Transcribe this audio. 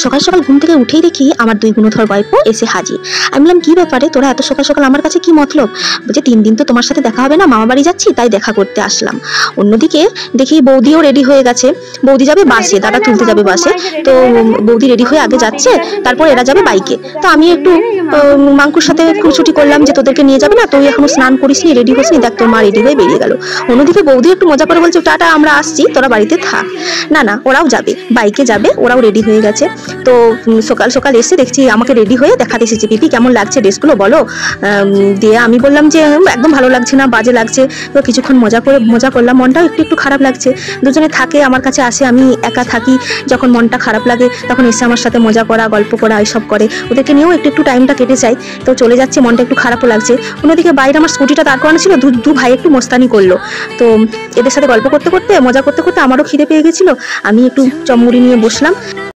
সকাল সকাল ঘুম থেকে উঠেই দেখি আমার দুই গুণধর গল্প এসে হাজির। আমি বললাম, কি ব্যাপারে তোরা এত সকাল সকাল আমার কাছে, কি মতলব? বলছে 3 দিন তো তোমার সাথে দেখা হবে না, মামা বাড়ি যাচ্ছি তাই দেখা করতে আসলাম। অন্যদিকে দেখি বৌদিও রেডি হয়ে গেছে। বৌদি যাবে বাসে, দাদা তুলতে যাবে বাসে। তো বৌদি রেডি হয়ে আগে যাচ্ছে, তারপর এরা যাবে বাইকে। তো আমি একটু মাঙ্কুর সাথে খুনসুটি করলাম যে তোদেরকে নিয়ে যাবে না, তুই এখনো স্নান করিসনি, রেডি হসনি, দেখ তোর মা রেডি হয়ে বেরিয়ে গেল। অন্যদিকে বৌদি একটু মজা করে বলছে, টাটা আমরা আসছি, তোরা বাড়িতে থাক। না না, ওরাও যাবে, বাইকে যাবে, ওরাও রেডি হয়ে গেছে। তো সকাল সকাল এসে দেখছি আমাকে রেডি হয়ে দেখাতে এসেছে, পিপি কেমন লাগছে ড্রেসগুলো বলো। দিয়ে আমি বললাম যে একদম ভালো লাগছে না, বাজে লাগছে। তো কিছুক্ষণ মজা করলাম, মনটাও একটু একটু খারাপ লাগছে। দুজনে থাকে, আমার কাছে আসে, আমি একা থাকি, যখন মনটা খারাপ লাগে তখন এসে আমার সাথে মজা করা, গল্প করা, এইসব করে। ওদেরকে নিয়েও একটু একটু টাইমটা কেটে যায়। তো চলে যাচ্ছে, মনটা একটু খারাপও লাগছে। অন্যদিকে বাইরে আমার স্কুটিটা দাঁড় করানো ছিল, দু ভাই একটু মস্তানি করলো। তো এদের সাথে গল্প করতে করতে, মজা করতে করতে আমারও খিদে পেয়ে গেছিল। আমি একটু চমড়ি নিয়ে বসলাম।